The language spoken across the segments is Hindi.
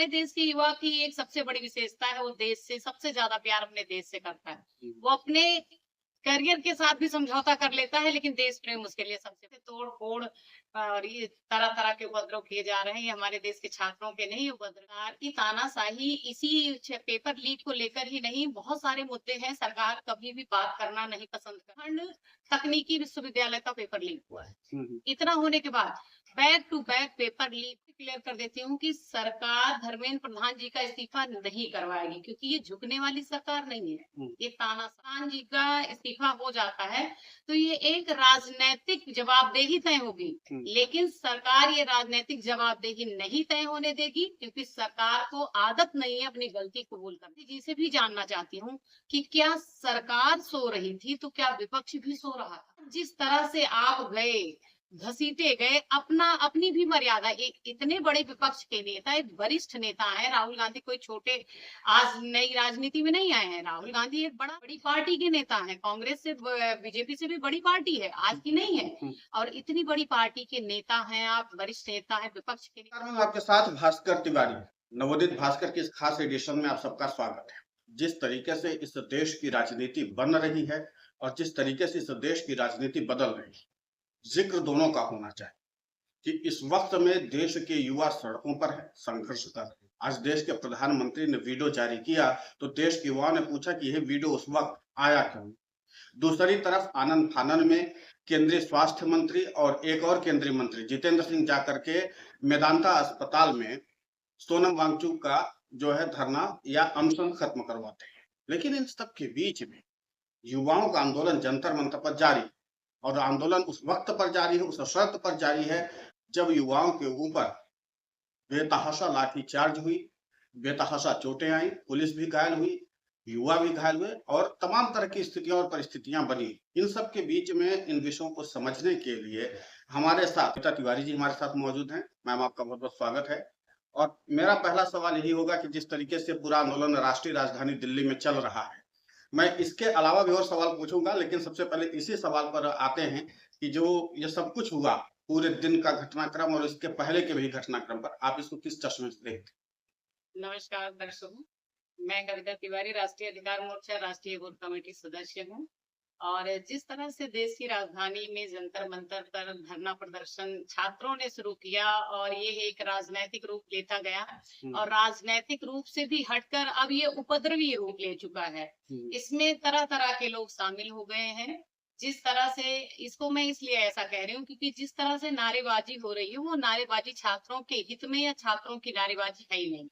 हमारे देश के युवा की एक सबसे बड़ी विशेषता है, वो देश से सबसे ज्यादा प्यार अपने देश से करता है। वो अपने करियर के साथ भी समझौता कर लेता है, लेकिन देश प्रेम उसके लिए सबसे तोड़-फोड़ और ये तरह-तरह के उपद्रव किए जा रहे हैं। ये हमारे देश के छात्रों के नहीं उपद्रव, सरकार की तानाशाही इसी पेपर लीक को लेकर ही नहीं, बहुत सारे मुद्दे हैं। सरकार कभी भी बात करना नहीं पसंद खंड तकनीकी विश्वविद्यालय का पेपर लीक हुआ है। इतना होने के बाद back to back paper leak clear कर देती हूँ कि सरकार धर्मेंद्र प्रधान जी का इस्तीफा नहीं करवाएगी, क्योंकि ये झुकने वाली सरकार नहीं है। ये तानाशाह जी का इस्तीफा हो जाता है तो ये एक राजनैतिक जवाबदेही तय होगी, लेकिन सरकार ये राजनैतिक जवाबदेही नहीं तय होने देगी, क्योंकि सरकार को आदत नहीं है अपनी गलती कबूल करने जी। से भी जानना चाहती हूँ कि क्या सरकार सो रही थी तो क्या विपक्ष भी सो रहा था? जिस तरह से आप गए, घसीटे गए, अपनी भी मर्यादा, एक इतने बड़े विपक्ष के नेता, एक वरिष्ठ नेता है राहुल गांधी, कोई छोटे आज नई राजनीति में नहीं आए हैं। राहुल गांधी एक बड़ी पार्टी के नेता हैं, कांग्रेस से बीजेपी से भी बड़ी पार्टी है, आज की नहीं है। और इतनी बड़ी पार्टी के नेता हैं आप, वरिष्ठ नेता है विपक्ष के नेता। आपके साथ भास्कर तिवारी, नवोदित भास्कर के इस खास एडिशन में आप सबका स्वागत है। जिस तरीके से इस देश की राजनीति बन रही है और जिस तरीके से इस देश की राजनीति बदल रही है, जिक्र दोनों का होना चाहिए कि इस वक्त में देश के युवा सड़कों पर है, संघर्ष कर रहे हैं। आज देश के प्रधानमंत्री ने वीडियो जारी किया तो देश के युवाओं ने पूछा कि यह वीडियो उस वक्त आया क्यों। दूसरी तरफ आनंद फानन में केंद्रीय स्वास्थ्य मंत्री और एक और केंद्रीय मंत्री जितेंद्र सिंह जाकर के मेदांता अस्पताल में सोनम वांगचुक का जो है धरना या अनशन खत्म करवाते हैं। लेकिन इन सब के बीच में युवाओं का आंदोलन जंतर मंतर पर जारी, और आंदोलन उस वक्त पर जारी है, उस शर्त पर जारी है जब युवाओं के ऊपर बेतहाशा लाठीचार्ज हुई, बेतहाशा चोटें आई, पुलिस भी घायल हुई, युवा भी घायल हुए और तमाम तरह की स्थितियां और परिस्थितियां बनी। इन सब के बीच में इन विषयों को समझने के लिए हमारे साथ रीता तिवारी जी हमारे साथ मौजूद हैं। मैम, आपका बहुत बहुत स्वागत है। और मेरा पहला सवाल यही होगा कि जिस तरीके से पूरा आंदोलन राष्ट्रीय राजधानी दिल्ली में चल रहा है, मैं इसके अलावा भी और सवाल पूछूंगा, लेकिन सबसे पहले इसी सवाल पर आते हैं कि जो ये सब कुछ हुआ, पूरे दिन का घटनाक्रम और इसके पहले के भी घटनाक्रम पर आप इसको किस चश्मे से देखते? नमस्कार दर्शकों, मैं कविता तिवारी, राष्ट्रीय अधिकार मोर्चा राष्ट्रीय कोर कमेटी सदस्य हूँ। और जिस तरह से देश की राजधानी में जंतर मंतर पर धरना प्रदर्शन छात्रों ने शुरू किया और ये एक राजनैतिक रूप लेता गया, और राजनैतिक रूप से भी हटकर अब ये उपद्रवी रूप ले चुका है। इसमें तरह तरह के लोग शामिल हो गए हैं। जिस तरह से, इसको मैं इसलिए ऐसा कह रही हूँ क्योंकि जिस तरह से नारेबाजी हो रही है, वो नारेबाजी छात्रों के हित में या छात्रों की नारेबाजी है ही नहीं।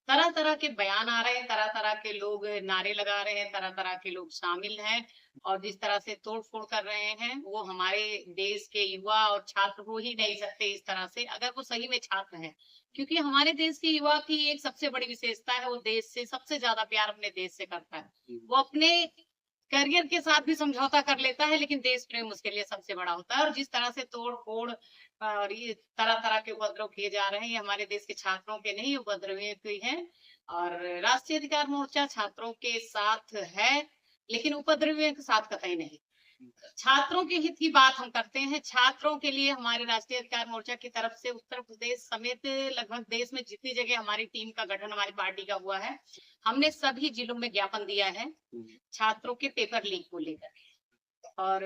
तरह तरह के बयान आ रहे हैं, तरह तरह के लोग नारे लगा रहे हैं, तरह तरह के लोग शामिल हैं, और जिस तरह से तोड़-फोड़ कर रहे हैं, वो हमारे देश के युवा और छात्र हो ही नहीं सकते इस तरह से, अगर वो सही में छात्र हैं। क्योंकि हमारे देश के युवा की एक सबसे बड़ी विशेषता है, वो देश से सबसे ज्यादा प्यार अपने देश से करता है। वो अपने करियर के साथ भी समझौता कर लेता है, लेकिन देश प्रेम उसके लिए सबसे बड़ा होता है। और जिस तरह से तोड़-फोड़ और ये तरह-तरह के उपद्रव किए जा रहे हैं, ये हमारे देश के छात्रों के नहीं उपद्रवी हैं। और राष्ट्रीय अधिकार मोर्चा छात्रों के साथ है, लेकिन उपद्रवियों के साथ कतई नहीं। छात्रों के हित की बात हम करते हैं। छात्रों के लिए हमारे राष्ट्रीय अधिकार मोर्चा की तरफ से उत्तर प्रदेश समेत लगभग देश में जितनी जगह हमारी टीम का गठन हमारी पार्टी का हुआ है, हमने सभी जिलों में ज्ञापन दिया है छात्रों के पेपर लीक को लेकर। और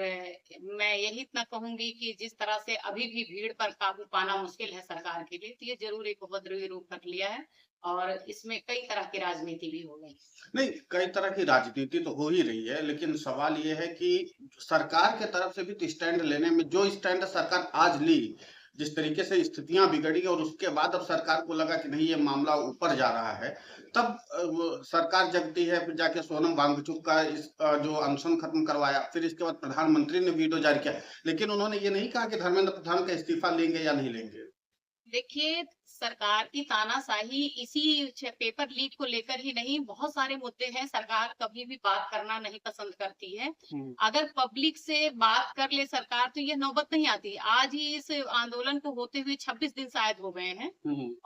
मैं यही इतना कहूंगी कि जिस तरह से अभी भी भीड़ पर काबू पाना मुश्किल है सरकार के लिए, तो ये जरूर एक उपद्रवी रूप रख लिया है, और इसमें कई तरह की राजनीति भी हो गई। नहीं, कई तरह की राजनीति तो हो ही रही है, लेकिन सवाल ये है कि सरकार के तरफ से भी तो स्टैंड लेने में, जो स्टैंड सरकार आज ली, जिस तरीके से स्थितियां बिगड़ी और उसके बाद अब सरकार को लगा कि नहीं ये मामला ऊपर जा रहा है, तब सरकार जगती है। फिर जाके सोनम वांगचुक का जो अनशन खत्म करवाया, फिर इसके बाद प्रधानमंत्री ने वीडियो जारी किया, लेकिन उन्होंने ये नहीं कहा कि धर्मेंद्र प्रधान का इस्तीफा लेंगे या नहीं लेंगे। देखिए, सरकार की तानाशाही इसी पेपर लीक को लेकर ही नहीं, बहुत सारे मुद्दे हैं। सरकार कभी भी बात करना नहीं पसंद करती है। अगर पब्लिक से बात कर ले सरकार तो ये नौबत नहीं आती। आज ही इस आंदोलन को होते हुए 26 दिन शायद हो गए हैं,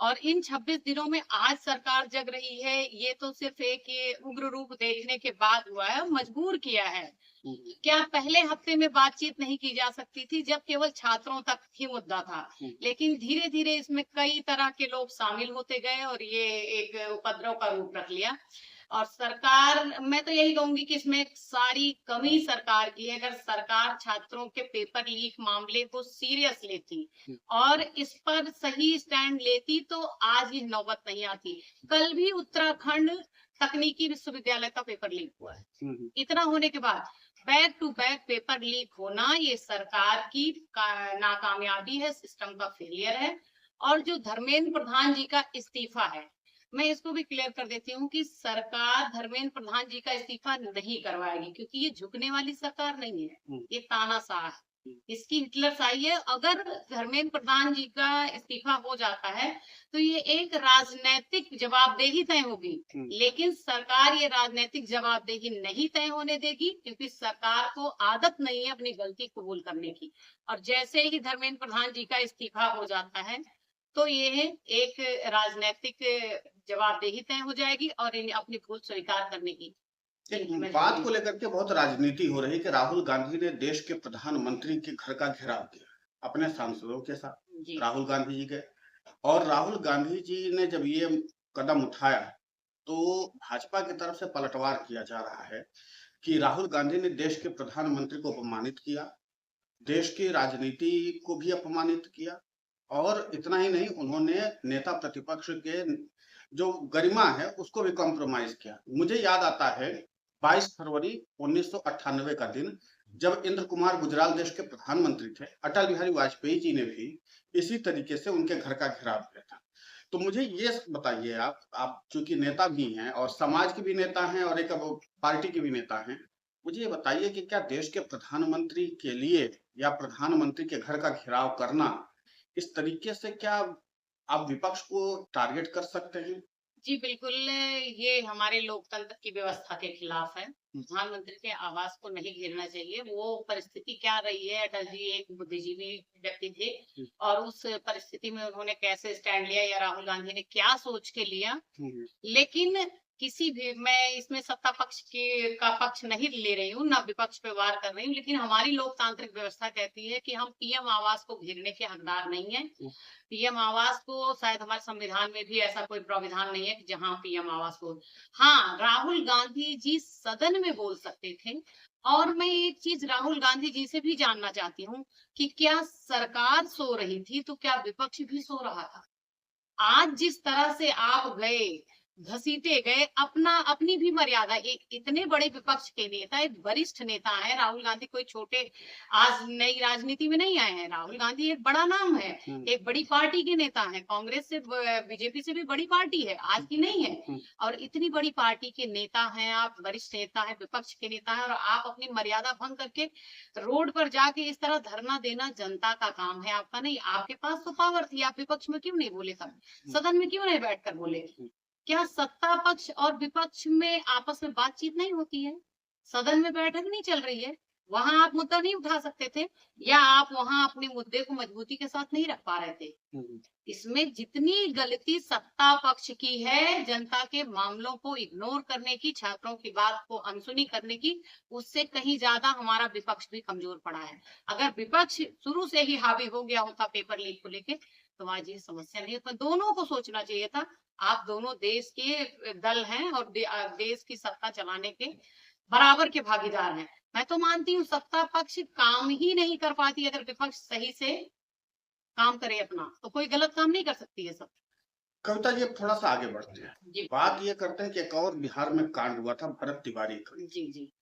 और इन 26 दिनों में आज सरकार जग रही है, ये तो सिर्फ एक ये उग्र रूप देखने के बाद हुआ है, मजबूर किया है। क्या पहले हफ्ते में बातचीत नहीं की जा सकती थी जब केवल छात्रों तक ही मुद्दा था? लेकिन धीरे धीरे इसमें कई तरह के लोग शामिल होते गए और ये एक उपद्रव का रूप रख लिया। और सरकार, मैं तो यही कहूंगी कि इसमें सारी कमी सरकार की है। अगर सरकार छात्रों के पेपर लीक मामले को सीरियस लेती और इस पर सही स्टैंड लेती तो आज ये नौबत नहीं आती। कल भी उत्तराखंड तकनीकी विश्वविद्यालय का पेपर लीक हुआ है। इतना होने के बाद back to back paper leak होना ये सरकार की नाकामयाबी है, सिस्टम का फेलियर है। और जो धर्मेंद्र प्रधान जी का इस्तीफा है, मैं इसको भी क्लियर कर देती हूँ कि सरकार धर्मेंद्र प्रधान जी का इस्तीफा नहीं करवाएगी, क्योंकि ये झुकने वाली सरकार नहीं है, ये तानाशाह है, इसकी हिटलरशाही है। अगर धर्मेंद्र प्रधान जी का इस्तीफा हो जाता है तो ये एक राजनैतिक जवाबदेही तय होगी, लेकिन सरकार ये राजनैतिक जवाबदेही नहीं तय होने देगी, क्योंकि सरकार को आदत नहीं है अपनी गलती कबूल करने की। और जैसे ही धर्मेंद्र प्रधान जी का इस्तीफा हो जाता है तो ये एक राजनैतिक जवाबदेही तय हो जाएगी और इन्हें अपनी भूल स्वीकार करने की एक बात को लेकर के बहुत राजनीति हो रही कि राहुल गांधी ने देश के प्रधानमंत्री के घर का घेराव किया अपने सांसदों के साथ। राहुल गांधी जी गए और राहुल गांधी जी ने जब ये कदम उठाया तो भाजपा की तरफ से पलटवार किया जा रहा है कि राहुल गांधी ने देश के प्रधानमंत्री को अपमानित किया, देश की राजनीति को भी अपमानित किया और इतना ही नहीं, उन्होंने नेता प्रतिपक्ष के जो गरिमा है उसको भी कॉम्प्रोमाइज किया। मुझे याद आता है 22 फरवरी 1998 का दिन, जब इंद्र कुमार गुजराल देश के प्रधानमंत्री थे, अटल बिहारी वाजपेयी जी ने भी इसी तरीके से उनके घर का घेराव किया था। तो मुझे ये बताइए, आप चूंकि नेता भी हैं और समाज के भी नेता हैं और एक पार्टी के भी नेता हैं, मुझे ये बताइए कि क्या देश के प्रधानमंत्री के लिए या प्रधानमंत्री के घर का घेराव करना, इस तरीके से क्या आप विपक्ष को टारगेट कर सकते हैं? जी बिल्कुल, ये हमारे लोकतंत्र की व्यवस्था के खिलाफ है। प्रधानमंत्री के आवास को नहीं घेरना चाहिए। वो परिस्थिति क्या रही है, अटल जी एक बुद्धिजीवी व्यक्ति थे और उस परिस्थिति में उन्होंने कैसे स्टैंड लिया या राहुल गांधी ने क्या सोच के लिया। लेकिन किसी भी, मैं इसमें सत्ता पक्ष का पक्ष नहीं ले रही हूँ, ना विपक्ष पे वार कर रही हूँ, लेकिन हमारी लोकतांत्रिक व्यवस्था कहती है कि हम पीएम आवास को घेरने के हकदार नहीं है। पीएम आवास को शायद हमारे संविधान में भी ऐसा कोई प्रावधान नहीं है कि जहां पीएम आवास को, हाँ, राहुल गांधी जी सदन में बोल सकते थे। और मैं एक चीज राहुल गांधी जी से भी जानना चाहती हूँ कि क्या सरकार सो रही थी तो क्या विपक्ष भी सो रहा था? आज जिस तरह से आप गए, घसीटे गए, अपनी भी मर्यादा, एक इतने बड़े विपक्ष के नेता, एक वरिष्ठ नेता है राहुल गांधी, कोई छोटे आज नई राजनीति में नहीं आए हैं। राहुल गांधी एक बड़ा नाम है, एक बड़ी पार्टी के नेता है, कांग्रेस से बीजेपी से भी बड़ी पार्टी है, आज की नहीं है। और इतनी बड़ी पार्टी के नेता हैं आप, वरिष्ठ नेता है, विपक्ष के नेता है, और आप अपनी मर्यादा भंग करके रोड पर जाके इस तरह धरना देना जनता का काम है, आपका नहीं। आपके पास तो पावर थी, आप विपक्ष में क्यों नहीं बोले? तब सदन में क्यों नहीं बैठकर बोले? क्या सत्ता पक्ष और विपक्ष में आपस में बातचीत नहीं होती है? सदन में बैठक नहीं चल रही है, वहां आप मुद्दा नहीं उठा सकते थे? या आप वहां अपने मुद्दे को मजबूती के साथ नहीं रख पा रहे थे? इसमें जितनी गलती सत्ता पक्ष की है, जनता के मामलों को इग्नोर करने की, छात्रों की बात को अनसुनी करने की, उससे कहीं ज्यादा हमारा विपक्ष भी कमजोर पड़ा है। अगर विपक्ष शुरू से ही हावी हो गया होता पेपर लीक को लेके तो आज ये समस्या नहीं होती। दोनों को सोचना चाहिए था। आप दोनों देश के दल हैं और देश की सत्ता चलाने के बराबर के भागीदार हैं। मैं तो मानती हूँ सत्ता पक्ष काम ही नहीं कर पाती, अगर विपक्ष सही से काम करे अपना, तो कोई गलत काम नहीं कर सकती है सब। कविता जी, थोड़ा सा आगे बढ़ते हैं, बात ये करते हैं कि एक और बिहार में कांड हुआ था, भरत तिवारी का। जी।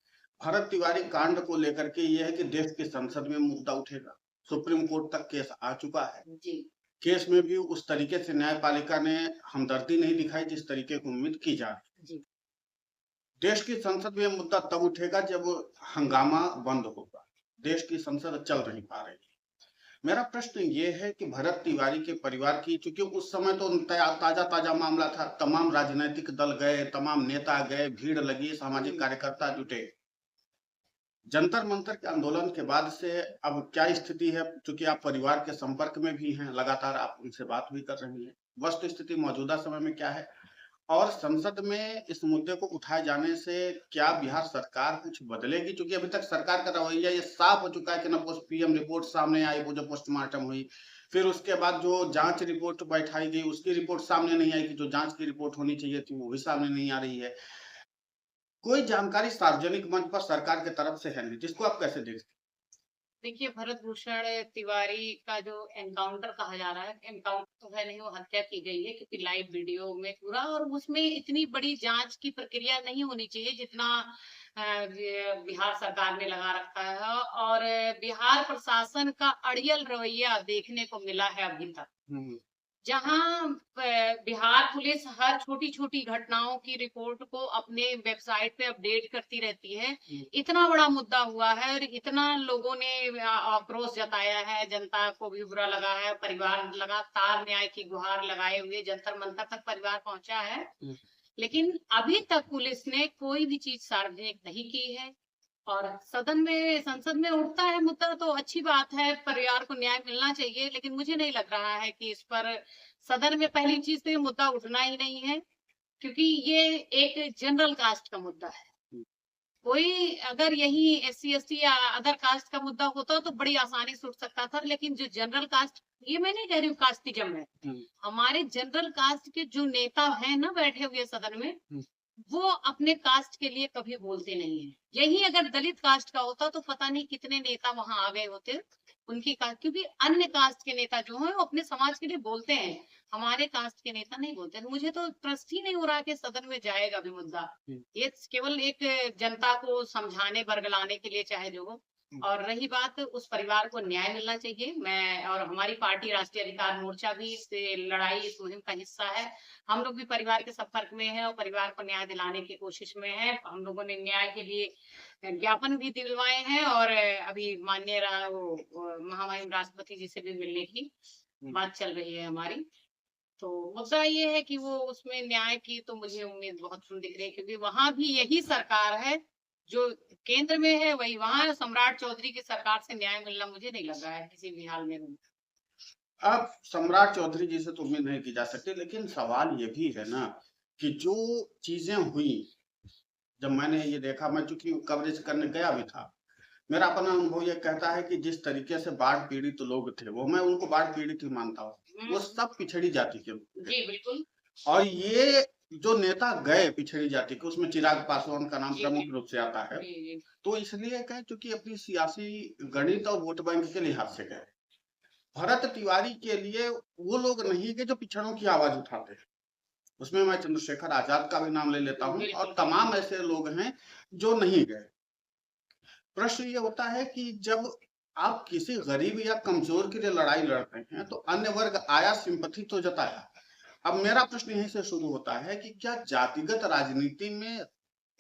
भरत तिवारी कांड को लेकर के ये है कि देश की संसद में मुद्दा उठेगा, सुप्रीम कोर्ट तक केस आ चुका है। जी। केस में भी उस तरीके से न्यायपालिका ने हमदर्दी नहीं दिखाई जिस तरीके की उम्मीद की जा रही। देश की संसद में मुद्दा तब उठेगा जब हंगामा बंद होगा। देश की संसद चल नहीं पा रही। मेरा प्रश्न ये है कि भरत तिवारी के परिवार की, चूंकि उस समय तो ताजा मामला था, तमाम राजनीतिक दल गए, तमाम नेता गए, भीड़ लगी, सामाजिक कार्यकर्ता जुटे। जंतर मंतर के आंदोलन के बाद से अब क्या स्थिति है? क्योंकि आप परिवार के संपर्क में भी हैं, लगातार आप उनसे बात भी कर रही हैं, वस्तु स्थिति मौजूदा समय में क्या है? और संसद में इस मुद्दे को उठाए जाने से क्या बिहार सरकार कुछ बदलेगी? क्योंकि अभी तक सरकार का रवैया ये साफ हो चुका है कि ना पीएम रिपोर्ट सामने आई, वो जो पोस्टमार्टम हुई, फिर उसके बाद जो जांच रिपोर्ट बैठाई गई, उसकी रिपोर्ट सामने नहीं आई कि जो जांच की रिपोर्ट होनी चाहिए थी, वो भी सामने नहीं आ रही है। कोई जानकारी सार्वजनिक मंच पर सरकार की तरफ से है नहीं, जिसको आप कैसे देखते देखिए, भरत भूषण तिवारी का जो एनकाउंटर कहा जा रहा है, एनकाउंटर तो है नहीं, वो हत्या की गई है, क्योंकि लाइव वीडियो में पूरा, और उसमें इतनी बड़ी जांच की प्रक्रिया नहीं होनी चाहिए जितना बिहार सरकार ने लगा रखा है। और बिहार प्रशासन का अड़ियल रवैया देखने को मिला है अभी तक, हैं? जहां बिहार पुलिस हर छोटी छोटी घटनाओं की रिपोर्ट को अपने वेबसाइट पे अपडेट करती रहती है। इतना बड़ा मुद्दा हुआ है और इतना लोगों ने आक्रोश जताया है, जनता को भी बुरा लगा है, परिवार लगातार न्याय की गुहार लगाए हुए जंतर मंतर तक परिवार पहुंचा है। लेकिन अभी तक पुलिस ने कोई भी चीज सार्वजनिक नहीं की है। और सदन में, संसद में उठता है मुद्दा तो अच्छी बात है, परिवार को न्याय मिलना चाहिए, लेकिन मुझे नहीं लग रहा है कि इस पर सदन में पहली चीज तो ये मुद्दा उठना ही नहीं है, क्योंकि ये एक जनरल कास्ट का मुद्दा है। कोई अगर यही एससी एसटी या अदर कास्ट का मुद्दा होता तो बड़ी आसानी से उठ सकता था, लेकिन जो जनरल कास्ट, ये मैं नहीं कह रही हूँ कास्टिज्म है, हमारे जनरल कास्ट के जो नेता हैं ना बैठे हुए सदन में, वो अपने कास्ट के लिए कभी बोलते नहीं है। यही अगर दलित कास्ट का होता तो पता नहीं कितने नेता वहां आ गए होते उनकी कास्ट, क्योंकि अन्य कास्ट के नेता जो हैं वो अपने समाज के लिए बोलते हैं, हमारे कास्ट के नेता नहीं बोलते। तो मुझे तो ट्रस्ट ही नहीं हो रहा कि सदन में जाएगा भी मुद्दा। ये केवल एक जनता को समझाने बरगलाने के लिए चाहे जो हो। और रही बात, उस परिवार को न्याय मिलना चाहिए। मैं और हमारी पार्टी राष्ट्रीय अधिकार मोर्चा भी इस लड़ाई, इस मुहिम का हिस्सा है। हम लोग भी परिवार के संपर्क में हैं और परिवार को न्याय दिलाने की कोशिश में हैं। हम लोगों ने न्याय के लिए ज्ञापन भी दिलवाए हैं, और अभी माननीय महामहिम राष्ट्रपति जी से भी मिलने की बात चल रही है हमारी। तो मुद्दा ये है कि वो उसमें न्याय की तो मुझे उम्मीद बहुत कम दिख रही है, क्योंकि वहां भी यही सरकार है जो केंद्र में है, वही वहां सम्राट चौधरी की सरकार से न्याय मिलना मुझे नहीं लग रहा है किसी भी हाल में। अब सम्राट चौधरी जी से तो उम्मीद नहीं की जा सकती, लेकिन सवाल ये भी है ना कि जो चीजें हुई, जब मैंने ये देखा, मैं चूंकि कवरेज करने गया भी था, मेरा अपना अनुभव ये कहता है कि जिस तरीके से बाढ़ पीड़ित लोग थे, वो मैं उनको बाढ़ पीड़ित ही मानता हूँ, वो सब पिछड़ी जाति के थे। जी बिल्कुल। और ये जो नेता गए पिछड़ी जाति के, उसमें चिराग पासवान का नाम जी, प्रमुख रूप से आता है। जी। तो इसलिए कहे चूंकि अपनी सियासी गणित और वोट बैंक के लिहाज से गए। भरत तिवारी के लिए वो लोग नहीं गए जो पिछड़ों की आवाज उठाते हैं। उसमें मैं चंद्रशेखर आजाद का भी नाम ले लेता हूँ, और तमाम ऐसे लोग हैं जो नहीं गए। प्रश्न ये होता है कि जब आप किसी गरीब या कमजोर के लिए लड़ाई लड़ते हैं तो अन्य वर्ग आया, सिंपैथी तो जताया। अब मेरा प्रश्न यहीं से शुरू होता है कि क्या जातिगत राजनीति में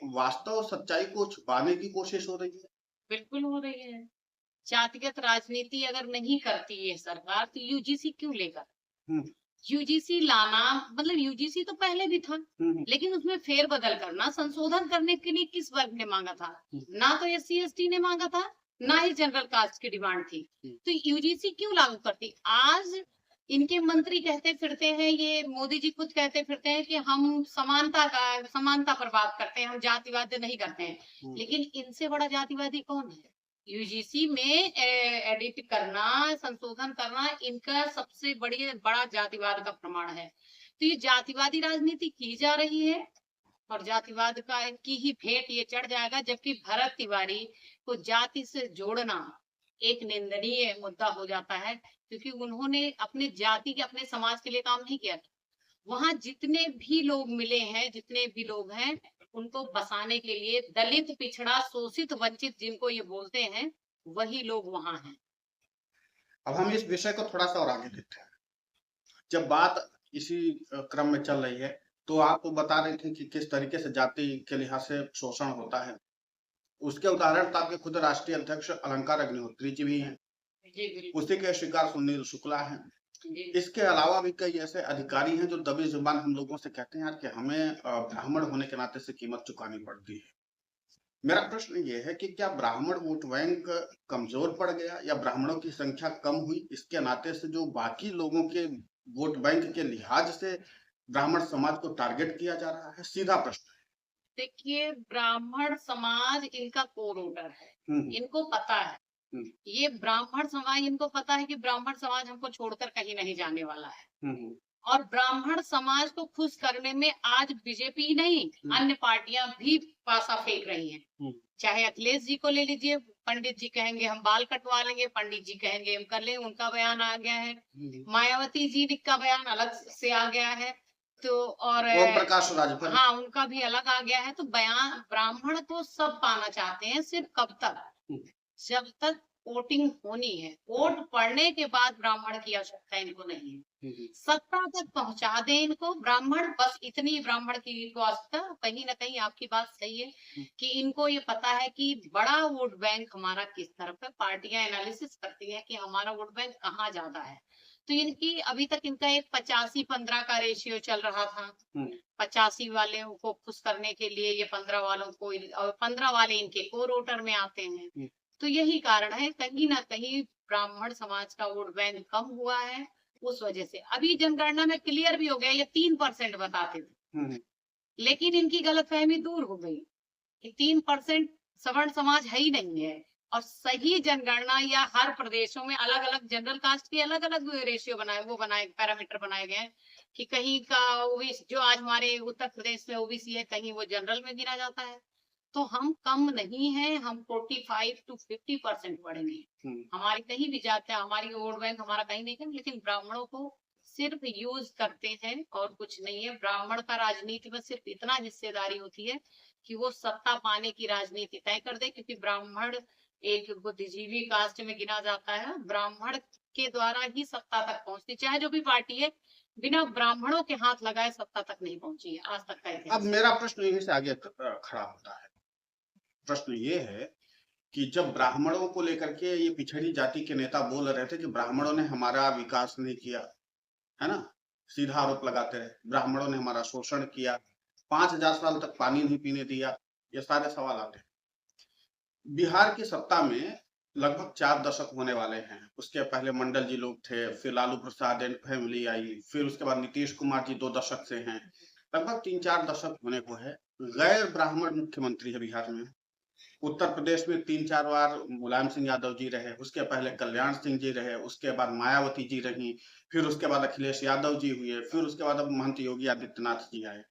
वास्तव सच्चाई को छुपाने की कोशिश हो रही है? बिल्कुल हो रही है। जातिगत राजनीति अगर नहीं करती है सरकार तो यूजीसी क्यों लेगा? यूजीसी लाना मतलब, यूजीसी तो पहले भी था, लेकिन उसमें फेरबदल करना, संशोधन करने के लिए किस वर्ग ने मांगा था? ना तो एससी एसटी ने मांगा था, ना ही जनरल कास्ट की डिमांड थी। तो यूजीसी क्यों लागू करती? आज इनके मंत्री कहते फिरते हैं, ये मोदी जी खुद कहते फिरते हैं कि हम समानता पर बात करते हैं, हम जातिवाद नहीं करते हैं। लेकिन इनसे बड़ा जातिवादी कौन है? यूजीसी में एडिट करना, संशोधन करना इनका सबसे बड़ा जातिवाद का प्रमाण है। तो ये जातिवादी राजनीति की जा रही है और जातिवाद की ही भेंट ये चढ़ जाएगा, जबकि भरत तिवारी को जाति से जोड़ना एक निंदनीय मुद्दा हो जाता है, क्योंकि उन्होंने अपने जाति के, अपने समाज के लिए काम नहीं किया। वहां जितने भी लोग मिले हैं, जितने भी लोग हैं, उनको बसाने के लिए दलित, पिछड़ा, शोषित, वंचित जिनको ये बोलते हैं, वही लोग वहां हैं। अब हम इस विषय को थोड़ा सा और आगे देखते हैं। जब बात इसी क्रम में चल रही है, तो आप बता रहे थे कि किस तरीके से जाति के लिहाज से शोषण होता है। उसके उदाहरण तो आपके खुद राष्ट्रीय अध्यक्ष अलंकार अग्निहोत्री जी भी हैं, उसी के शिकार सुनील शुक्ला हैं। इसके अलावा भी कई ऐसे अधिकारी हैं जो दबी जुबान हम लोगों से कहते हैं यार कि हमें ब्राह्मण होने के नाते से कीमत चुकानी पड़ती है। मेरा प्रश्न ये है कि क्या ब्राह्मण वोट बैंक कमजोर पड़ गया या ब्राह्मणों की संख्या कम हुई, इसके नाते से जो बाकी लोगों के वोट बैंक के लिहाज से ब्राह्मण समाज को टारगेट किया जा रहा है? सीधा प्रश्न देखिए, ब्राह्मण समाज इनका कोर वोटर है, है। इनको पता है। हम्म, ये ब्राह्मण समाज, इनको पता है कि ब्राह्मण समाज हमको छोड़कर कहीं नहीं जाने वाला है। हम्म, और ब्राह्मण समाज को खुश करने में आज बीजेपी नहीं, अन्य पार्टियां भी पासा फेंक रही हैं। हम्म, चाहे अखिलेश जी को ले लीजिए, पंडित जी कहेंगे हम बाल कटवा लेंगे, पंडित जी कहेंगे हम कर लेंगे, उनका बयान आ गया है। मायावती जी का बयान अलग से आ गया है। तो और ओम प्रकाश राजभर। हाँ, उनका भी अलग आ गया है। तो बयान ब्राह्मण तो सब पाना चाहते हैं, सिर्फ कब तक? जब तक वोटिंग होनी है। वोट पड़ने के बाद ब्राह्मण की आवश्यकता इनको नहीं है। सत्ता तक पहुंचा दे इनको ब्राह्मण, बस इतनी ब्राह्मण की इनको आवश्यकता। कहीं ना कहीं आपकी बात सही है कि इनको ये पता है कि बड़ा वोट बैंक हमारा किस तरफ है। पार्टियां एनालिसिस करती हैं कि हमारा वोट बैंक कहाँ ज्यादा है। तो इनकी अभी तक इनका एक 85-15 का रेशियो चल रहा था। 85 वाले को खुश करने के लिए ये 15 वालों को, और 15 वाले इनके कोर वोटर में आते हैं। तो यही कारण है, कहीं ना कहीं ब्राह्मण समाज का वोट बैंक कम हुआ है। उस वजह से अभी जनगणना में क्लियर भी हो गया, ये 3% बताते थे, लेकिन इनकी गलतफहमी दूर हो गई कि 3% सवर्ण समाज है ही नहीं है। और सही जनगणना या हर प्रदेशों में अलग अलग जनरल कास्ट के अलग अलग रेशियो बनाए पैरामीटर बनाए गए हैं कि कहीं का ओबीसी, जो आज हमारे उत्तर प्रदेश में ओबीसी है, कहीं वो जनरल में गिना जाता है। तो हम कम नहीं है, हम 45 to 50% बढ़ेंगे। हमारी कहीं भी जाते हैं, हमारी वोट बैंक हमारा कहीं नहीं कम, लेकिन ब्राह्मणों को सिर्फ यूज करते हैं और कुछ नहीं है। ब्राह्मण का राजनीति में सिर्फ इतना हिस्सेदारी होती है कि वो सत्ता पाने की राजनीति तय कर दे, क्योंकि ब्राह्मण एक बुद्धिजीवी कास्ट में गिना जाता है। ब्राह्मण के द्वारा ही सत्ता तक पहुंचती, चाहे जो भी पार्टी है, बिना ब्राह्मणों के हाथ लगाए सत्ता तक नहीं पहुंची है आज तक का अब इतिहास। मेरा प्रश्न यहीं से आगे खड़ा होता है। प्रश्न ये है कि जब ब्राह्मणों को लेकर के ये पिछड़ी जाति के नेता बोल रहे थे कि ब्राह्मणों ने हमारा विकास नहीं किया, है ना, सीधा आरोप लगाते रहे, ब्राह्मणों ने हमारा शोषण किया, 5000 साल तक पानी नहीं पीने दिया, ये सारे सवाल आते हैं। बिहार की सत्ता में लगभग 4 दशक होने वाले हैं। उसके पहले मंडल जी लोग थे, फिर Lalu Prasad and family I, फिर उसके बाद नीतीश कुमार जी 2 दशक से हैं। लगभग 3-4 दशक होने को है। गैर ब्राह्मण मुख्यमंत्री है बिहार में। उत्तर प्रदेश में 3-4 बार मुलायम सिंह यादव जी रहे, उसके पहले कल्याण सिंह जी रहे, उसके बाद मायावती जी रही, फिर उसके बाद अखिलेश यादव जी हुए, फिर उसके बाद अब महंत योगी आदित्यनाथ जी आए।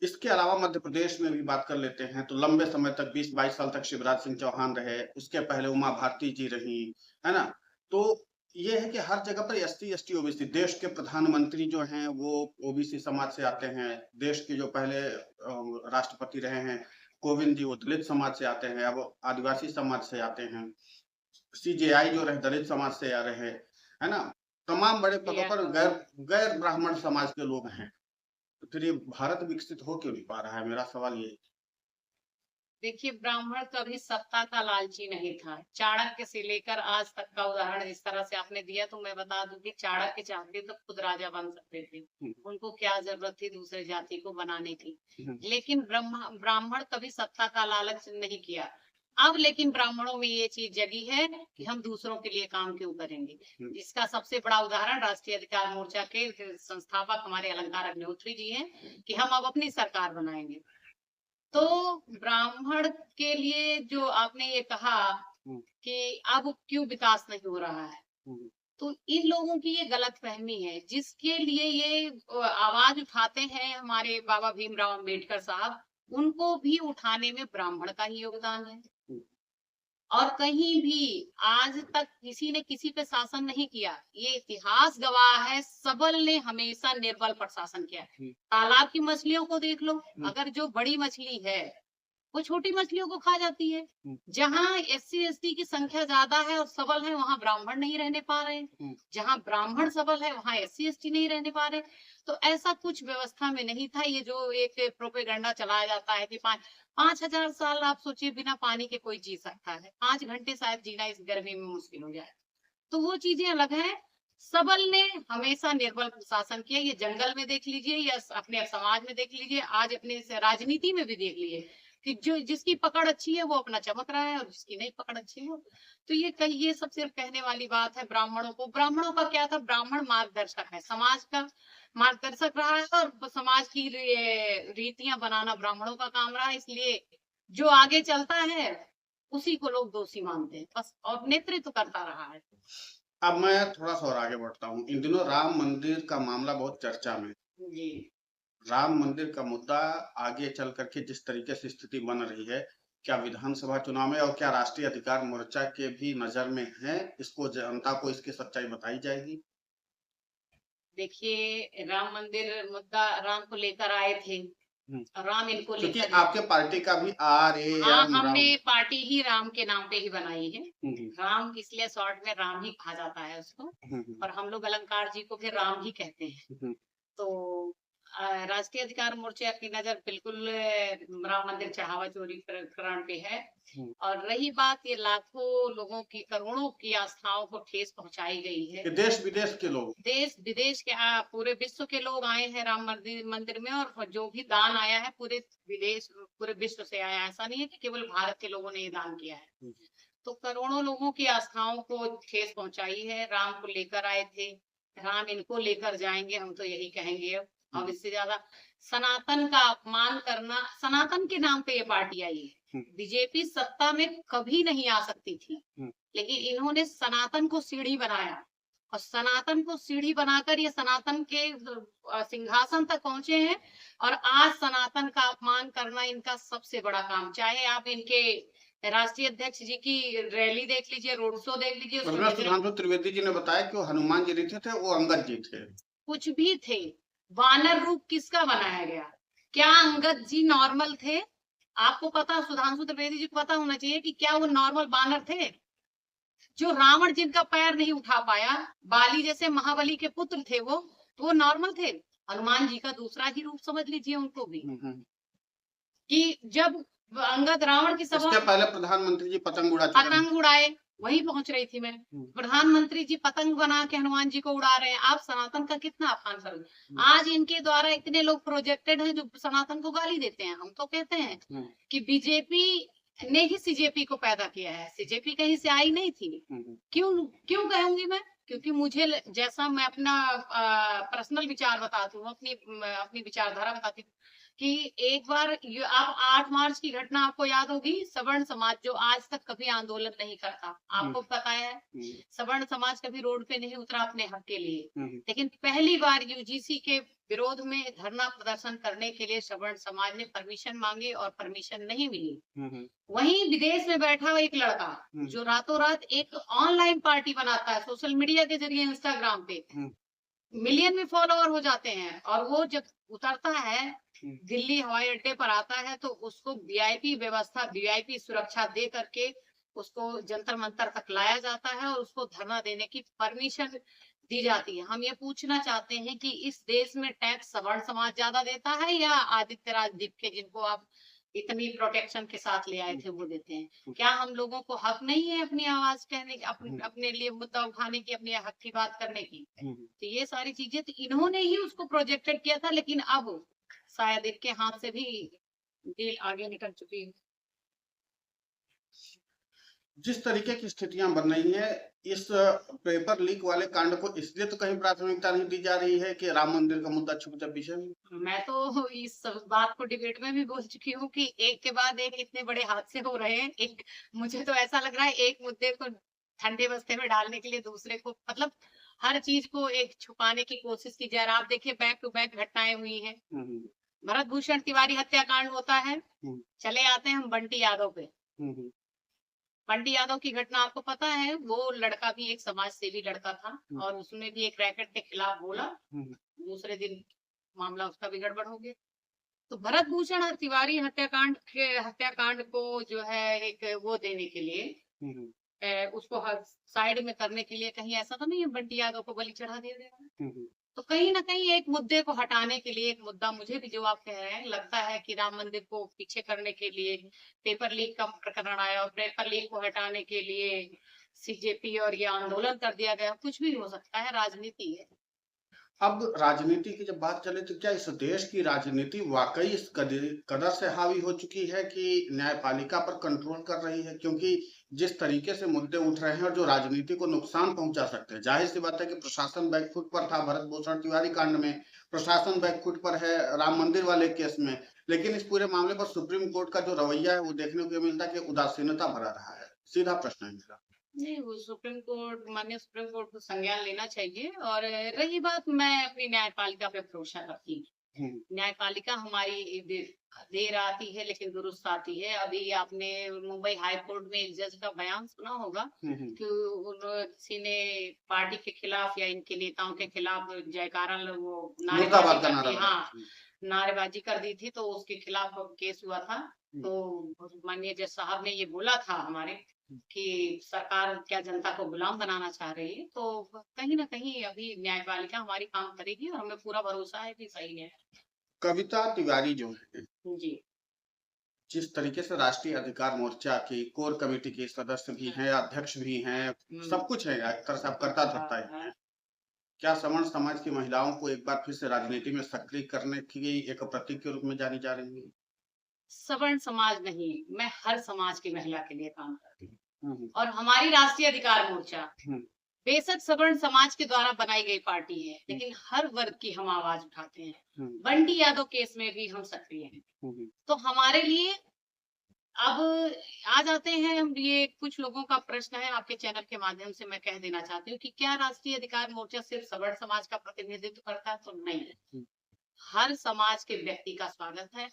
इसके अलावा मध्य प्रदेश में भी बात कर लेते हैं तो लंबे समय तक 20-22 साल तक शिवराज सिंह चौहान रहे, उसके पहले उमा भारती जी रही, है ना। तो ये है कि हर जगह पर एसटी एसटी ओबीसी, देश के प्रधानमंत्री जो हैं वो ओबीसी समाज से आते हैं। देश के जो पहले राष्ट्रपति रहे हैं कोविंद जी, वो दलित समाज से आते हैं, अब आदिवासी समाज से आते हैं। सीजेआई जो रहे दलित समाज से आ रहे, है ना। तमाम बड़े पदों पर गैर गैर ब्राह्मण समाज के लोग हैं। तो फिर ये भारत विकसित हो क्यों नहीं पा रहा है, मेरा सवाल ये। देखिए, ब्राह्मण कभी सत्ता का लालची नहीं था। चाणक्य से लेकर आज तक का उदाहरण जिस तरह से आपने दिया, तो मैं बता दूं कि चाणक्य चाहते तो खुद राजा बन सकते थे, उनको क्या जरूरत थी दूसरे जाति को बनाने की। लेकिन ब्राह्मण कभी सत्ता का लालच नहीं किया। अब लेकिन ब्राह्मणों में ये चीज जगी है कि हम दूसरों के लिए काम क्यों करेंगे। इसका सबसे बड़ा उदाहरण राष्ट्रीय अधिकार मोर्चा के संस्थापक हमारे अलंकार अग्निहोत्री जी हैं कि हम अब अपनी सरकार बनाएंगे। तो ब्राह्मण के लिए जो आपने ये कहा कि अब क्यों विकास नहीं हो रहा है, तो इन लोगों की ये गलत फहमी है। जिसके लिए ये आवाज उठाते हैं हमारे बाबा भीमराव अंबेडकर साहब, उनको भी उठाने में ब्राह्मण का ही योगदान है। और कहीं भी आज तक किसी ने किसी पे शासन नहीं किया, ये इतिहास गवाह है। सबल ने हमेशा निर्बल पर शासन किया। तालाब की मछलियों को देख लो, अगर जो बड़ी मछली है वो छोटी मछलियों को खा जाती है। जहाँ एससी एसटी की संख्या ज्यादा है और सबल है, वहां ब्राह्मण नहीं रहने पा रहे। जहाँ ब्राह्मण सबल है, वहां एससी एसटी नहीं रहने पा रहे। तो ऐसा कुछ व्यवस्था में नहीं था। ये जो एक प्रोपेगेंडा चलाया जाता है कि 5,000 साल आप सोचिए बिना पानी के कोई जी सकता है, 5 घंटे शायद जीना इस गर्मी में मुश्किल हो जाए। तो वो चीजें अलग है। सबल ने हमेशा निर्बल शासन किया। ये जंगल में देख लीजिए या अपने समाज में देख लीजिए, आज अपने राजनीति में भी देख लीजिए। कि जो जिसकी पकड़ अच्छी है वो अपना चमक रहा है और जिसकी नहीं पकड़ अच्छी है वो। तो ये सब सिर्फ कहने वाली बात है। ब्राह्मणों का क्या था, ब्राह्मण मार्गदर्शक है, समाज का मार्गदर्शक रहा है और समाज की रीतियां बनाना ब्राह्मणों का काम रहा है। इसलिए जो आगे चलता है उसी को लोग दोषी मानते हैं बस, और नेतृत्व करता रहा है। अब मैं थोड़ा सा और आगे बढ़ता हूँ। इन दिनों राम मंदिर का मामला बहुत चर्चा में। जी। राम मंदिर का मुद्दा आगे चल करके जिस तरीके से स्थिति बन रही है, क्या विधानसभा चुनाव में और क्या राष्ट्रीय अधिकार मोर्चा के भी नजर में है, इसको जनता को इसकी सच्चाई बताई जाएगी? देखिए, राम मंदिर मुद्दा राम को लेकर आए थे, राम इनको क्योंकि लेकर आपके पार्टी का भी हाँ, RAM हमने राम। पार्टी ही राम के नाम पे ही बनाई है। राम इसलिए शॉर्ट में राम ही कहा जाता है उसको, और हम लोग अलंकार जी को भी राम ही कहते हैं। तो राष्ट्रीय अधिकार मोर्चा की नजर बिल्कुल राम मंदिर चढ़ावा चोरी प्रकरण पे है। और रही बात, ये लाखों लोगों की, करोड़ों की आस्थाओं को ठेस पहुंचाई गई है। देश विदेश के लोग, देश विदेश के पूरे विश्व के लोग आए हैं राम मंदिर में, और जो भी दान आया है पूरे विश्व से आया है। ऐसा नहीं है कि केवल भारत के लोगों ने ये दान किया है। तो करोड़ों लोगों की आस्थाओं को ठेस पहुंचाई है। राम को लेकर आए थे, राम इनको लेकर जाएंगे, हम तो यही कहेंगे। अब इससे ज्यादा सनातन का अपमान करना, सनातन के नाम पे ये पार्टी आई है। बीजेपी सत्ता में कभी नहीं आ सकती थी, लेकिन इन्होंने सनातन को सीढ़ी बनाया, और सनातन को सीढ़ी बनाकर ये सनातन के सिंहासन तक पहुंचे हैं। और आज सनातन का अपमान करना इनका सबसे बड़ा काम। चाहे आप इनके राष्ट्रीय अध्यक्ष जी की रैली देख लीजिए, रोड शो देख लीजिए, सुधांशु त्रिवेदी जी ने बताया कि वो हनुमान जी नहीं थे, वो अंगद जी थे। कुछ भी थे। वानर रूप किसका बनाया गया? क्या अंगद जी नॉर्मल थे? आपको पता, सुधांशु त्रिवेदी जी को पता होना चाहिए कि क्या वो नॉर्मल बानर थे? जो रावण जिनका पैर नहीं उठा पाया, बाली जैसे महाबली के पुत्र थे, वो नॉर्मल थे? हनुमान जी का दूसरा ही रूप समझ लीजिए उनको भी। कि जब अंगद रावण की सभा, इसके पहले प्रधानमंत्री जी पतंग उड़ाए, वही पहुंच रही थी मैं। प्रधानमंत्री जी पतंग बना के हनुमान जी को उड़ा रहे हैं, आप सनातन का कितना अपमान करोगे? आज इनके द्वारा इतने लोग प्रोजेक्टेड हैं जो सनातन को गाली देते हैं। हम तो कहते हैं कि बीजेपी ने ही सीजेपी को पैदा किया है, सीजेपी कहीं से आई नहीं थी। क्यों क्यों कहूंगी मैं? क्योंकि मुझे, जैसा मैं अपना पर्सनल विचार बताती हूँ, अपनी विचारधारा बताती हूँ, कि एक बार आप 8 मार्च की घटना आपको याद होगी। सवर्ण समाज जो आज तक कभी आंदोलन नहीं करता, आपको पता है, सवर्ण समाज कभी रोड पे नहीं उतरा अपने हक के लिए, लेकिन पहली बार यूजीसी के विरोध में धरना प्रदर्शन करने के लिए सवर्ण समाज ने परमिशन मांगी और परमिशन नहीं मिली। वहीं विदेश में बैठा हुआ एक लड़का जो रातों रात एक ऑनलाइन पार्टी बनाता है, सोशल मीडिया के जरिए, इंस्टाग्राम पे मिलियन में फॉलोअर हो जाते हैं, और वो जब उतरता है दिल्ली हवाई अड्डे पर आता है तो उसको वीआईपी व्यवस्था, वीआईपी सुरक्षा दे करके उसको जंतर मंतर तक लाया जाता है और उसको धरना देने की परमिशन दी जाती है। हम ये पूछना चाहते हैं कि इस देश में टैक्स सवर्ण समाज ज्यादा देता है या आदित्य राज दीप के, जिनको आप इतनी प्रोटेक्शन के साथ ले आए थे, वो देते हैं? क्या हम लोगों को हक नहीं है अपनी आवाज कहने की, अपने लिए मुद्दा उठाने की, अपनी हक की बात करने की? तो ये सारी चीजें तो इन्होंने ही उसको प्रोजेक्टेड किया था, लेकिन अब शायद इनके हाथ से भी डील आगे निकल चुकी है। जिस तरीके की स्थितियां बन रही हैं, इस पेपर लीक वाले कांड को इसलिए तो कहीं प्राथमिकता नहीं दी जा रही है कि राम मंदिर का मुद्दा छुप जाए पीछे में। मैं तो इस बात को डिबेट में भी बोल चुकी हूँ कि एक के बाद एक इतने बड़े हादसे हो रहे हैं। एक, मुझे तो ऐसा लग रहा है, एक मुद्दे को ठंडे बस्ते में डालने के लिए दूसरे को, मतलब हर चीज को एक छुपाने की कोशिश की जा रही है। आप देखिए, बैक टू बैक घटनाएं हुई हैं। भरत भूषण तिवारी हत्याकांड होता है, चले आते हैं हम बंटी यादव पे। बंटी यादव की घटना आपको पता है, वो लड़का भी एक समाज सेवी लड़का था और उसने भी एक रैकेट के खिलाफ बोला, दूसरे दिन मामला उसका भी गड़बड़ हो गया। तो भरत भूषण तिवारी हत्याकांड को जो है एक वो देने के लिए, उसको साइड में करने के लिए, कहीं ऐसा तो नहीं है बंटी यादव को बलि चढ़ा दिया गया? तो कहीं ना कहीं एक मुद्दे को हटाने के लिए, एक मुद्दा मुझे भी, जो आप कह रहे हैं, लगता है कि राम मंदिर को पीछे करने के लिए पेपर लीक का प्रकरण आया, और पेपर लीक को हटाने के लिए सीजेपी और ये आंदोलन कर दिया गया। कुछ भी हो सकता है, राजनीति है। अब राजनीति की जब बात चले तो क्या इस देश की राजनीति वाकई इस कदर से हावी हो चुकी है कि न्यायपालिका पर कंट्रोल कर रही है? क्योंकि जिस तरीके से मुद्दे उठ रहे हैं और जो राजनीति को नुकसान पहुंचा सकते हैं, जाहिर सी बात है कि प्रशासन बैकफुट पर था भरत भूषण तिवारी कांड में, प्रशासन बैकफुट पर है राम मंदिर वाले केस में, लेकिन इस पूरे मामले पर सुप्रीम कोर्ट का जो रवैया है वो देखने को मिलता है कि उदासीनता भरा रहा है। सीधा प्रश्न है मेरा। नहीं, वो सुप्रीम कोर्ट, माननीय सुप्रीम कोर्ट को संज्ञान लेना चाहिए। और रही बात, मैं अपनी न्यायपालिका पे भरोसा करती हूँ। न्यायपालिका हमारी देर आती है लेकिन दुरुस्त आती है। अभी आपने मुंबई हाई कोर्ट में एक जज का बयान सुना होगा कि किसी ने पार्टी के खिलाफ या इनके नेताओं के खिलाफ जयकारा वो नारेबाजी मुर्दाबाद का कर नारा दी। लगा। हाँ, नारेबाजी कर दी थी, तो उसके खिलाफ केस हुआ था। तो माननीय जज साहब ने ये बोला था हमारे कि सरकार क्या जनता को गुलाम बनाना चाह रही है। तो कहीं ना कहीं अभी न्यायपालिका हमारी काम करेगी और हमें पूरा भरोसा है कि सही है। कविता तिवारी जो है, जी। जिस तरीके से राष्ट्रीय अधिकार मोर्चा की कोर कमेटी के सदस्य भी हैं, अध्यक्ष भी हैं, सब कुछ है, एक तरह से आप करता धरता ही है। क्या सवर्ण समाज की महिलाओं को एक बार फिर से राजनीति में सक्रिय करने की एक प्रतीक के रूप में जानी जा रही है? सवर्ण समाज नहीं, मैं हर समाज की महिला के लिए काम करती हूँ। हम्म, और हमारी राष्ट्रीय अधिकार मोर्चा हम्म, बेशक सवर्ण समाज के द्वारा बनाई गई पार्टी है, लेकिन हर वर्ग की हम आवाज उठाते हैं। बंटी यादव केस में भी हम सक्रिय हैं। तो हमारे लिए अब आ जाते हैं हम। ये कुछ लोगों का प्रश्न है, आपके चैनल के माध्यम से मैं कह देना चाहती हूँ कि क्या राष्ट्रीय अधिकार मोर्चा सिर्फ सवर्ण समाज का प्रतिनिधित्व करता है? तो नहीं, हर समाज के व्यक्ति का स्वागत है,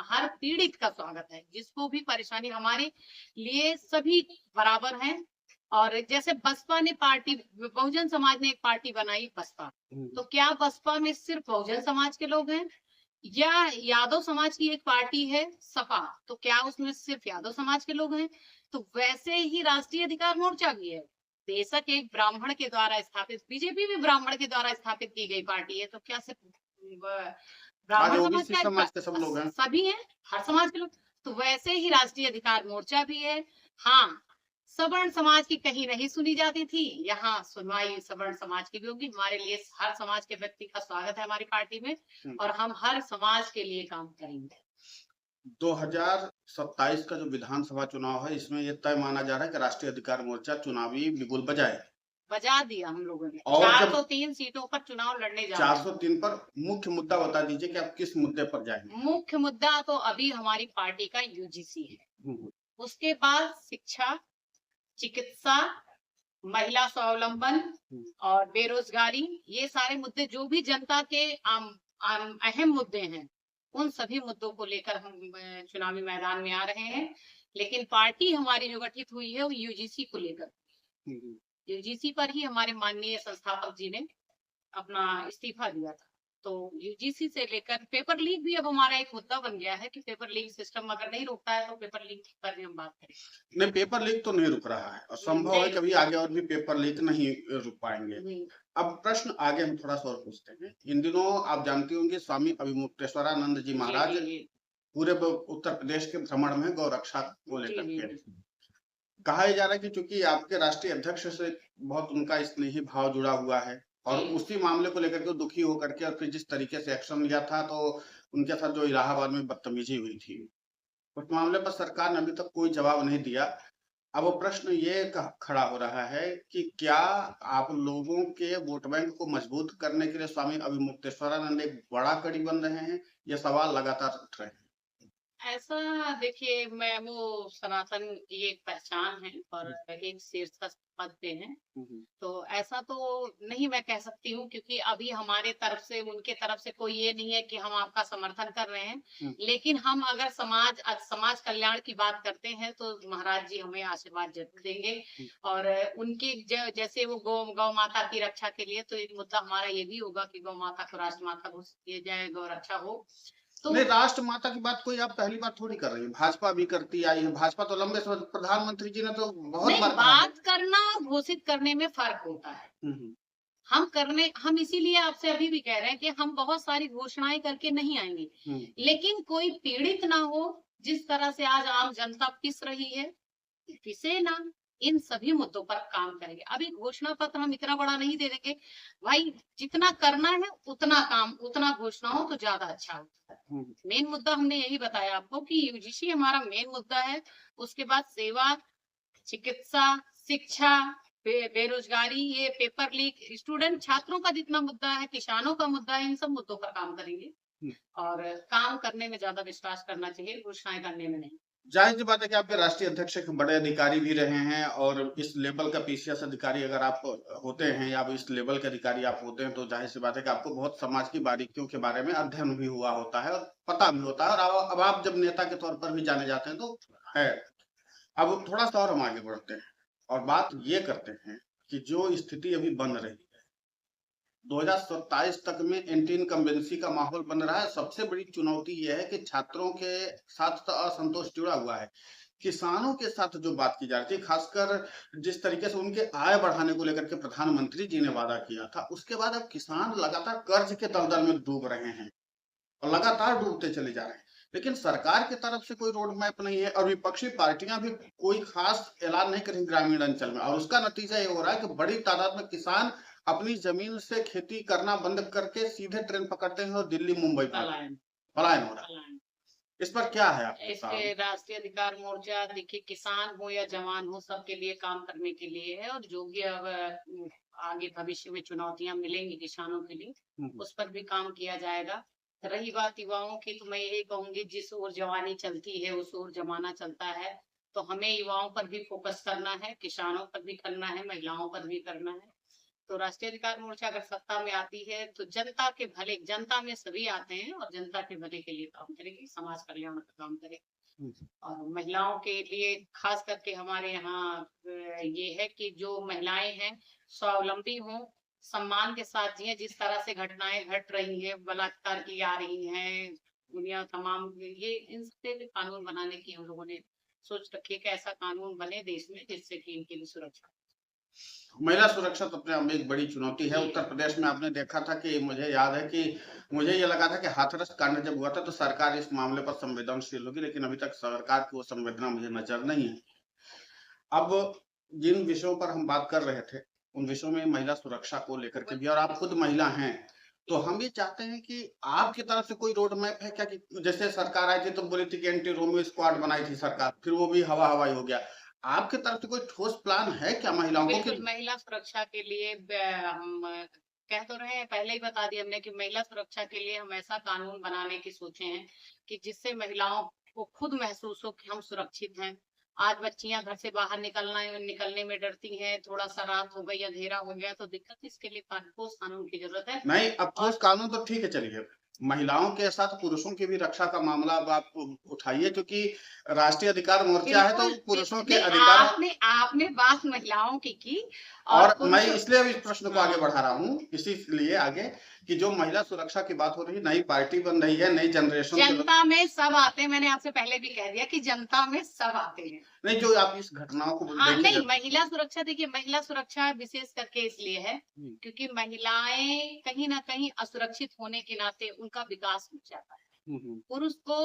हर पीड़ित का स्वागत है। जिसको भी परेशानी, हमारे लिए सभी बराबर हैं। और जैसे बसपा ने पार्टी, बहुजन समाज ने एक पार्टी बनाई बसपा, तो क्या बसपा में सिर्फ बहुजन समाज के लोग हैं? या यादव समाज की एक पार्टी है सपा, तो क्या उसमें सिर्फ यादव समाज के लोग हैं? तो वैसे ही राष्ट्रीय अधिकार मोर्चा भी है, बेशक एक ब्राह्मण के द्वारा स्थापित, बीजेपी भी ब्राह्मण के द्वारा स्थापित की गई पार्टी है, तो क्या सिर्फ आज ब्राह्मण समाज ओबीसी समाज के सब लोग हैं। सभी हैं, हर समाज के लोग। तो वैसे ही राष्ट्रीय अधिकार मोर्चा भी है। हाँ, सवर्ण समाज की कहीं नहीं सुनी जाती थी, यहाँ सुनवाई सवर्ण समाज की भी होगी। हमारे लिए हर समाज के व्यक्ति का स्वागत है हमारी पार्टी में, और हम हर समाज के लिए काम करेंगे। 2027 का जो विधानसभा चुनाव है, इसमें ये तय माना जा रहा है कि राष्ट्रीय अधिकार मोर्चा चुनावी बिगुल बजाए। बजा दिया हम लोगों ने। और 403 सीटों पर चुनाव लड़ने जा रहे हैं। 403 पर मुख्य मुद्दा बता दीजिए कि आप किस मुद्दे पर जाएंगे? मुख्य मुद्दा तो अभी हमारी पार्टी का यूजीसी है, उसके बाद शिक्षा, चिकित्सा, महिला स्वावलंबन और बेरोजगारी। ये सारे मुद्दे जो भी जनता के अहम मुद्दे हैं, उन सभी मुद्दों को लेकर हम चुनावी मैदान में आ रहे हैं। लेकिन पार्टी हमारी जो गठित हुई है वो यूजीसी को लेकर, यूजीसी पर ही हमारे माननीय संस्थापक जी ने अपना इस्तीफा दिया था। तो यूजीसी से लेकर पेपर लीक भी अब हमारा एक मुद्दा बन गया है कि पेपर लीक सिस्टम अगर नहीं रुकता है तो पेपर लीक पर भी हम बात करें। नहीं, पेपर लीक तो नहीं रुक रहा है और संभव है कभी आगे और भी पेपर लीक नहीं रुक पाएंगे। अब प्रश्न आगे हम थोड़ा सा और पूछते हैं। इन दिनों आप जानती होंगे स्वामी अभिमुक्तेश्वरानंद जी महाराज पूरे उत्तर प्रदेश के भ्रमण में गौ रक्षा को लेकर के। कहा जा रहा है कि चूंकि आपके राष्ट्रीय अध्यक्ष से बहुत उनका स्नेही भाव जुड़ा हुआ है और उसी मामले को लेकर के दुखी होकर के और फिर जिस तरीके से एक्शन लिया था, तो उनके साथ जो इलाहाबाद में बदतमीजी हुई थी, उस मामले पर सरकार ने अभी तक कोई जवाब नहीं दिया। अब वो प्रश्न ये खड़ा हो रहा है कि क्या आप लोगों के वोट बैंक को मजबूत करने के लिए स्वामी अभिमुक्तेश्वरानंद एक बड़ा कड़ी बन रहे हैं? ये सवाल लगातार उठ रहे हैं। ऐसा देखिए, मैं वो सनातन की एक पहचान है और एक शीर्षस्थ पद पे हैं, तो ऐसा तो नहीं मैं कह सकती हूँ, क्योंकि अभी हमारे तरफ से, उनके तरफ से कोई ये नहीं है कि हम आपका समर्थन कर रहे हैं। लेकिन हम अगर समाज कल्याण की बात करते हैं तो महाराज जी हमें आशीर्वाद जरूर देंगे। और उनकी जैसे वो गौ माता की रक्षा के लिए, तो एक मुद्दा हमारा ये भी होगा कि गौ माता को राष्ट्र माता घोषित किया जाए, गौ रक्षा हो। तो नहीं, राष्ट्र माता की बात कोई आप पहली बार थोड़ी कर रही है, भाजपा भी करती आई है। भाजपा तो लंबे समय प्रधानमंत्री जी ने तो बहुत बार बात करना, घोषित करने में फर्क होता है। हम इसीलिए आपसे अभी भी कह रहे हैं कि हम बहुत सारी घोषणाएं करके नहीं आएंगे, लेकिन कोई पीड़ित ना हो। जिस तरह से आज आम जनता पिस रही है, पिसे ना। इन सभी मुद्दों पर काम करेंगे। अभी घोषणा पत्र हम इतना बड़ा नहीं दे देंगे, भाई जितना करना है उतना काम, उतना घोषणा हो तो ज्यादा अच्छा होता है। मेन मुद्दा हमने यही बताया आपको कि यूजीसी हमारा मेन मुद्दा है, उसके बाद सेवा, चिकित्सा, शिक्षा, बेरोजगारी, ये पेपर लीक, स्टूडेंट छात्रों का जितना मुद्दा है, किसानों का मुद्दा है, इन सब मुद्दों पर काम करेंगे और काम करने में ज्यादा विश्वास करना चाहिए, घोषणाएं करने में नहीं। जाहिर सी बात है कि आपके राष्ट्रीय अध्यक्ष एक बड़े अधिकारी भी रहे हैं और इस लेवल का पीसीएस अधिकारी अगर आप होते हैं या इस लेवल के अधिकारी आप होते हैं तो जाहिर सी बात है कि आपको बहुत समाज की बारीकियों के बारे में अध्ययन भी हुआ होता है और पता भी होता है और अब आप जब नेता के तौर पर भी जाने जाते हैं तो है। अब थोड़ा सा और हम आगे बढ़ते हैं और बात ये करते हैं कि जो स्थिति अभी बन रही है 2027 तक में एंटी इनकम्बेंसी का माहौल बन रहा है। सबसे बड़ी चुनौती यह है कि छात्रों के साथ तो असंतोष जुड़ा हुआ है, किसानों के साथ जो बात की जा रही थी, खासकर जिस तरीके से उनके आय बढ़ाने को लेकर के प्रधानमंत्री जी ने वादा किया था, उसके बाद अब किसान लगातार कर्ज के दलदल में डूब रहे हैं और लगातार डूबते चले जा रहे हैं। लेकिन सरकार की तरफ से कोई रोड मैप नहीं है और विपक्षी पार्टियां भी कोई खास ऐलान नहीं करेंगी ग्रामीण अंचल में और उसका नतीजा ये हो रहा है कि बड़ी तादाद में किसान अपनी जमीन से खेती करना बंद करके सीधे ट्रेन पकड़ते हैं और दिल्ली मुंबई पलायन हो रहा है। इस पर क्या है आपका? इसके राष्ट्रीय अधिकार मोर्चा देखिए, किसान हो या जवान हो, सबके लिए काम करने के लिए है और जो भी अब आगे भविष्य में चुनौतियां मिलेंगी किसानों के लिए, उस पर भी काम किया जाएगा। रही बात युवाओं की, तो मैं यही कहूंगी, जिस ओर जवानी चलती है उस ओर जमाना चलता है, तो हमें युवाओं पर भी फोकस करना है, किसानों पर भी करना है, महिलाओं पर भी करना है। तो राष्ट्रीय अधिकार मोर्चा अगर सत्ता में आती है तो जनता के भले, जनता में सभी आते हैं और जनता के भले के लिए काम करेगी, समाज कल्याण का काम करेगी। और महिलाओं के लिए खास करके हमारे यहाँ ये है कि जो महिलाएं हैं स्वावलंबी हों, सम्मान के साथ जिए। जिस तरह से घटनाएं घट रही हैं, बलात्कार की आ रही हैं, दुनिया तमाम, ये इन पे भी कानून बनाने की हम लोगों ने सोच रखी है कि ऐसा कानून बने देश में जिससे कि इनकी भी सुरक्षा। महिला सुरक्षा तो अपने आप में एक बड़ी चुनौती है। उत्तर प्रदेश में आपने देखा था कि मुझे याद है कि मुझे ये लगा था कि हाथरस कांड जब हुआ था तो सरकार इस मामले पर संवेदनशील होगी, लेकिन अभी तक सरकार की वो संवेदना मुझे नजर नहीं है। अब जिन विषयों पर हम बात कर रहे थे उन विषयों में महिला सुरक्षा को लेकर के भी, और आप खुद महिला हैं, तो हम ये चाहते हैं कि आपकी तरफ से कोई रोड मैप है क्या? कि जैसे सरकार आई थी तो बोली थी कि एंटी रोमियो स्क्वाड बनाई थी सरकार, फिर वो भी हवा हवाई हो गया। आपकी तरफ से कोई ठोस प्लान है क्या महिलाओं को? बिल्कुल, महिला सुरक्षा के लिए हम कह तो रहे हैं, पहले ही बता दिया हमने कि महिला सुरक्षा के लिए हम ऐसा कानून बनाने की सोचे हैं कि जिससे महिलाओं को खुद महसूस हो कि हम सुरक्षित हैं। आज बच्चियां घर से बाहर निकलने में डरती हैं, थोड़ा सा रात हो गई, अंधेरा हो गया तो दिक्कत, इसके लिए ठोस कानून की जरूरत है। नहीं, अब ठोस कानून तो ठीक है, चलिए महिलाओं के साथ पुरुषों की भी रक्षा का मामला अब आप उठाइए, क्योंकि राष्ट्रीय अधिकार मोर्चा है तो पुरुषों के अधिकार। आपने बात महिलाओं की और मैं इसलिए इस प्रश्न को आगे बढ़ा रहा हूँ, इसीलिए आगे कि जो महिला सुरक्षा की बात हो रही है, नई पार्टी बन रही है, नई जनरेशन, जनता में सब आते हैं। मैंने आपसे पहले भी कह दिया कि जनता में सब आते हैं। नहीं, जो आप इस घटनाओं को नहीं, महिला सुरक्षा देखिए, महिला सुरक्षा विशेष करके इसलिए है क्योंकि महिलाएं कहीं ना कहीं असुरक्षित होने के नाते उनका विकास रुक जाता है। पुरुष को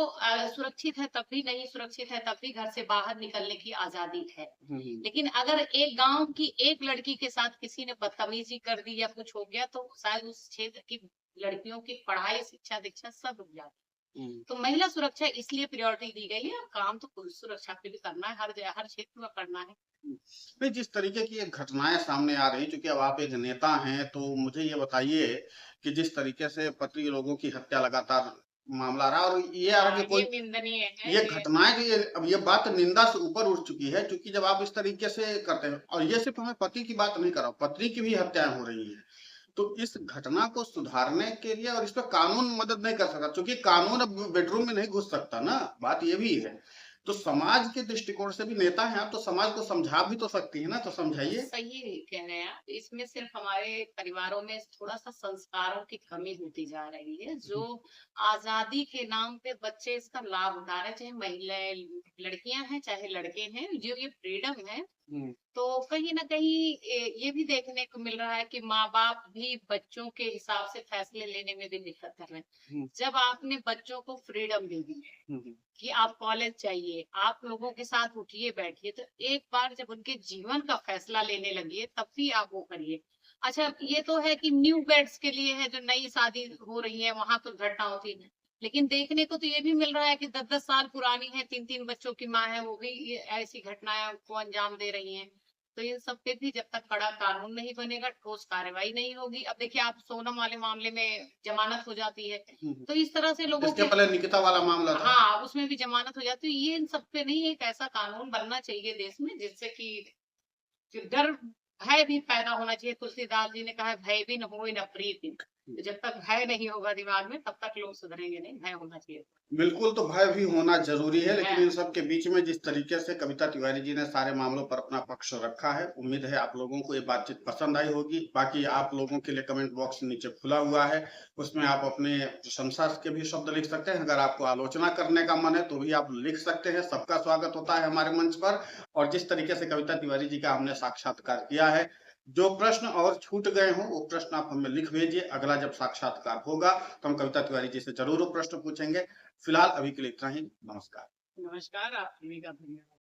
सुरक्षित है तब भी, नहीं सुरक्षित है तब भी घर से बाहर निकलने की आजादी है। लेकिन अगर एक गांव की एक लड़की के साथ किसी ने बदतमीजी कर दी या कुछ हो गया तो शायद उस क्षेत्र की लड़कियों की पढ़ाई, शिक्षा दीक्षा सब रुक जाती है। तो महिला सुरक्षा इसलिए प्रायोरिटी दी गई है। काम तो पुरुष सुरक्षा पे भी करना है, हर क्षेत्र में करना है। नहीं, जिस तरीके की ये घटनाएं सामने आ रही, क्योंकि अब आप एक नेता हैं, तो मुझे ये बताइए कि जिस तरीके से पति लोगों की हत्या लगातार मामला रहा और ये आ रहा कि कोई निंदनीय है, ये घटनाएं जो अब ये बात निंदा से ऊपर उठ चुकी है, क्योंकि जब आप इस तरीके से करते हैं, और ये सिर्फ हमें पति की बात नहीं कर रहा, पत्नी की भी हत्याएं हो रही है, तो इस घटना को सुधारने के लिए, और इस पर कानून मदद नहीं कर सकता, क्योंकि कानून अब बेडरूम में नहीं घुस सकता ना, बात ये भी है। तो समाज के दृष्टिकोण से भी नेता हैं आप, तो समाज को समझा भी तो सकती है ना, तो समझाइए। सही कह रहे हैं आप। इसमें सिर्फ हमारे परिवारों में थोड़ा सा संस्कारों की कमी होती जा रही है। जो आजादी के नाम पे बच्चे इसका लाभ उठा रहे हैं, चाहे महिलाएं, लड़कियां हैं चाहे लड़के हैं, जो ये फ्रीडम है तो कहीं न कहीं ये भी देखने को मिल रहा है कि माँ-बाप भी बच्चों के हिसाब से फैसले लेने में भी दिक्कत कर रहे हैं। जब आपने बच्चों को फ्रीडम दे दी कि आप कॉलेज जाइए, आप लोगों के साथ उठिए बैठिए, तो एक बार जब उनके जीवन का फैसला लेने लगिए, तब भी आप वो करिए। अच्छा, ये तो है कि न्यू बेड्स के लिए है, जो नई शादी हो रही है, वहाँ तो घटना होती है। लेकिन देखने को तो ये भी मिल रहा है कि 10-10 साल पुरानी है, 3-3 बच्चों की माँ है, वो भी ये ऐसी घटनाएँ को अंजाम दे रही हैं। तो इन सब पे भी जब तक कड़ा कानून नहीं बनेगा, ठोस कार्रवाई नहीं होगी। अब देखिए, आप सोनम वाले मामले में जमानत हो जाती है, तो इस तरह से लोगों इसके के पहले निकिता वाला मामला था। हाँ, उसमें भी जमानत हो जाती है। ये इन सब पे नहीं, एक ऐसा कानून बनना चाहिए देश में जिससे कि डर, भय भी पैदा होना चाहिए। तुलसीदास जी ने कहा है, भय बिन होय न प्रीति। तो जब तक भय नहीं होगा दिमाग में, तब तक लोग सुधरेंगे नहीं, भय होना चाहिए। बिल्कुल, तो भय भी होना ज़रूरी है, लेकिन इन भय सब के बीच में जिस तरीके से कविता तिवारी जी ने सारे मामलों पर अपना पक्ष रखा है, उम्मीद है आप लोगों को ये बातचीत पसंद आई होगी। बाकी आप लोगों के लिए कमेंट बॉक्स नीचे खुला हुआ है, उसमें आप अपने प्रशंसा के भी शब्द लिख सकते हैं। अगर आपको आलोचना करने का मन है, तो भी आप लिख सकते हैं, सबका स्वागत होता है हमारे मंच पर। और जिस तरीके से कविता तिवारी जी का हमने साक्षात्कार किया है, जो प्रश्न और छूट गए हों, वो प्रश्न आप हमें लिख भेजिए। अगला जब साक्षात्कार होगा, तो हम कविता तिवारी जी से ज़रूर वो प्रश्न पूछेंगे। फिलहाल अभी के लिए इतना ही। नमस्कार। नमस्कार, आप सभी का धन्यवाद।